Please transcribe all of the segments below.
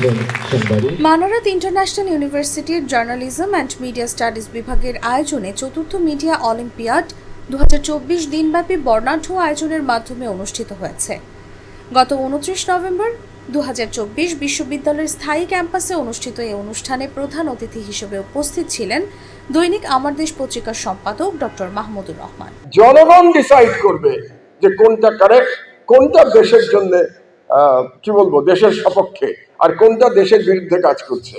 থাকবেন সোমবারই। মানারাত ইন্টারন্যাশনাল ইউনিভার্সিটির journalism and media studies বিভাগের আয়োজনে চতুর্থ মিডিয়া অলিম্পিয়াড 2024 দিনব্যাপী বর্ণাঢ্য আয়োজনের মাধ্যমে অনুষ্ঠিত হয়েছে। গত 29 নভেম্বর 2024 বিশ্ববিদ্যালয়ের স্থায়ী ক্যাম্পাসে অনুষ্ঠিত এই অনুষ্ঠানে প্রধান অতিথি হিসেবে উপস্থিত ছিলেন দৈনিক আমার দেশ পত্রিকার সম্পাদক ডক্টর মাহমুদুর রহমান। জনগণ ডিসাইড করবে যে কোনটা কারেক্ট, কোনটা দেশের জন্য দেশের সপক্ষে, আর কোনটা দেশের বিরুদ্ধে কাজ করছে,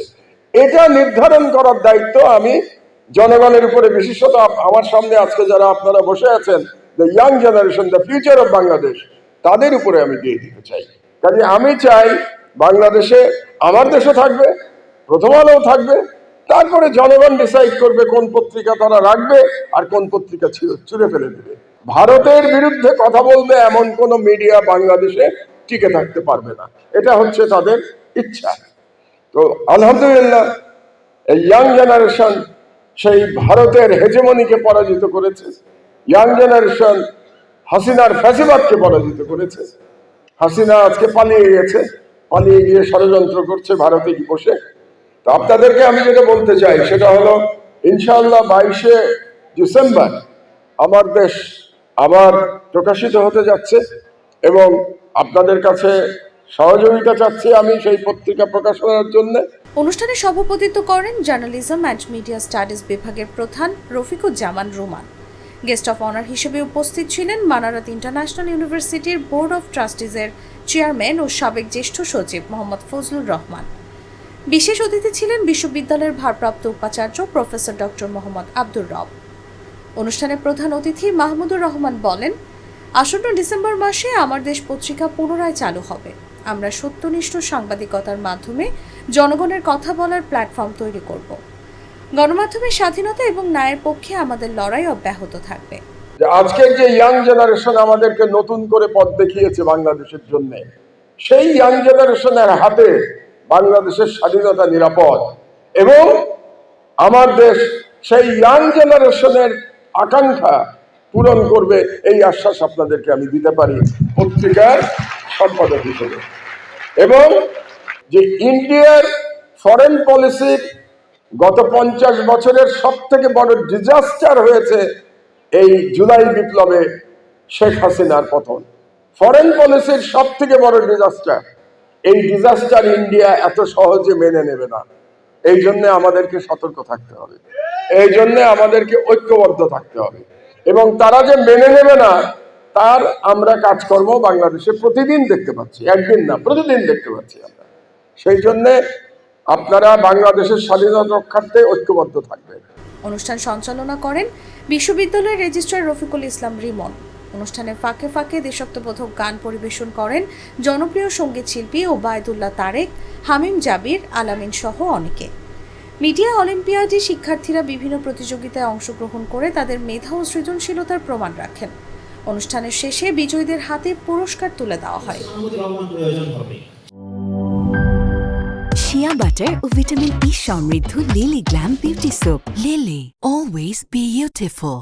এটা নির্ধারণ করার দায়িত্ব আমি জনগণের উপরে, বিশেষত আমার সামনে আজকে যারা আপনারা বসে আছেন, the young generation, the future of Bangladesh, তাদের উপরে আমি দিয়ে দিতে চাই। কাজে আমি চাই বাংলাদেশে, আমার দেশে থাকবে, প্রথম আলোও থাকবে, তারপরে জনগণ ডিসাইড করবে কোন পত্রিকা তারা রাখবে আর কোন পত্রিকা ছুঁড়ে ফেলে দেবে। ভারতের বিরুদ্ধে কথা বলবে এমন কোন মিডিয়া বাংলাদেশে টিকে থাকতে পারবে না, এটা হচ্ছে তাদের ইচ্ছা। তো আলহামদুলিল্লাহ এই ইয়াং জেনারেশন সেই ভারতের হেজেমনিকে পরাজিত করেছে, ইয়াং জেনারেশন হাসিনার ফ্যাসিবাদকে পরাজিত করেছে। হাসিনা আজকে পালিয়ে গেছে, পালিয়ে গিয়ে ষড়যন্ত্র করছে ভারতে কি বসে। তো আপনাদেরকে আমি যেটা বলতে চাই সেটা হলো, ইনশাআল্লাহ 22শে ডিসেম্বর আমার দেশ আবার প্রকাশিত হতে যাচ্ছে এবং আপনাদের কাছে সহযোগিতা চাচ্ছি আমি সেই পত্রিকা প্রকাশনার জন্য। অনুষ্ঠানে সভাপতিত্ব করেন জার্নালিজম অ্যান্ড মিডিয়া স্টাডিজ বিভাগের প্রধান Rafiquzzaman Ruman. Guest of honour হিসেবে উপস্থিত ছিলেন মানারাত ইন্টারন্যাশনাল ইউনিভার্সিটির বোর্ড অফ ট্রাস্টিজের চেয়ারম্যান ও সাবেক জ্যেষ্ঠ সচিব মোহাম্মদ ফজলুর রহমান। বিশেষ অতিথি ছিলেন বিশ্ববিদ্যালয়ের ভারপ্রাপ্ত উপাচার্য প্রফেসর ডক্টর মোহাম্মদ আব্দুর রব। অনুষ্ঠানে প্রধান অতিথি মাহমুদুর রহমান বলেন, আসন্ন ডিসেম্বর মাসে আমার দেশ পত্রিকা পুনরায় চালু হবে। আমরা সত্যনিষ্ঠ সাংবাদিকতার মাধ্যমে জনগণের কথা বলার প্ল্যাটফর্ম তৈরি করব। গণমাধ্যমের স্বাধীনতা এবং ন্যায়ের পক্ষে আমাদের লড়াই অব্যাহত থাকবে। আজকের যে ইয়াং জেনারেশন আমাদেরকে নতুন করে পথ দেখিয়েছে বাংলাদেশের জন্য, সেই ইয়াং জেনারেশনের হাতে বাংলাদেশের স্বাধীনতা নিরাপদ, এবং আমার দেশ সেই ইয়াং জেনারেশনের আকাঙ্ক্ষা পূরণ করবে, এই আশ্বাস আপনাদেরকে আমি দিতে পারি পত্রিকার সম্পাদক হিসেবে। এবং যে ইন্ডিয়ার ফরেন পলিসির গত 50 বছরের সব থেকে বড় ডিজাস্টার হয়েছে এই জুলাই বিপ্লবে শেখ হাসিনার পতন। ফরেন পলিসির সব থেকে বড় ডিজাস্টার, এই ডিজাস্টার ইন্ডিয়া এত সহজে মেনে নেবে না। এই জন্য আমাদেরকে সতর্ক থাকতে হবে, এই জন্য আমাদেরকে ঐক্যবদ্ধ থাকতে হবে, এবং তারা যে মেনে নেবে না তার আমরা কাজকর্ম বাংলাদেশে প্রতিদিন দেখতে পাচ্ছি, একদিন না প্রতিদিন দেখতে পাচ্ছি আমরা। সেই জন্য আপনারা বাংলাদেশের স্বাধীনতা রক্ষার্থে ঐক্যবদ্ধ থাকবেন। অনুষ্ঠান সঞ্চালনা করেন বিশ্ববিদ্যালয়ের রেজিস্ট্রার রফিকুল ইসলাম রিমন। অনুষ্ঠানে ফাঁকে ফাঁকে দেশাত্মবোধক গান পরিবেশন করেন জনপ্রিয় সঙ্গীত শিল্পী ওবায়দুল্লাহ তারেক, হামিম জাবির, আলামিন সহ অনেকে। মিডিয়া অলিম্পিয়াডে শিক্ষার্থীরা বিভিন্ন প্রতিযোগিতায় অংশগ্রহণ করে তাদের মেধা ও সৃজনশীলতার প্রমাণ রাখেন। অনুষ্ঠানের শেষে বিজয়ীদের হাতে পুরস্কার তুলে দেওয়া হয়। শিয়া বাটার ও ভিটামিন ই সমৃদ্ধ lily glam beauty soap. Lily, always beautiful.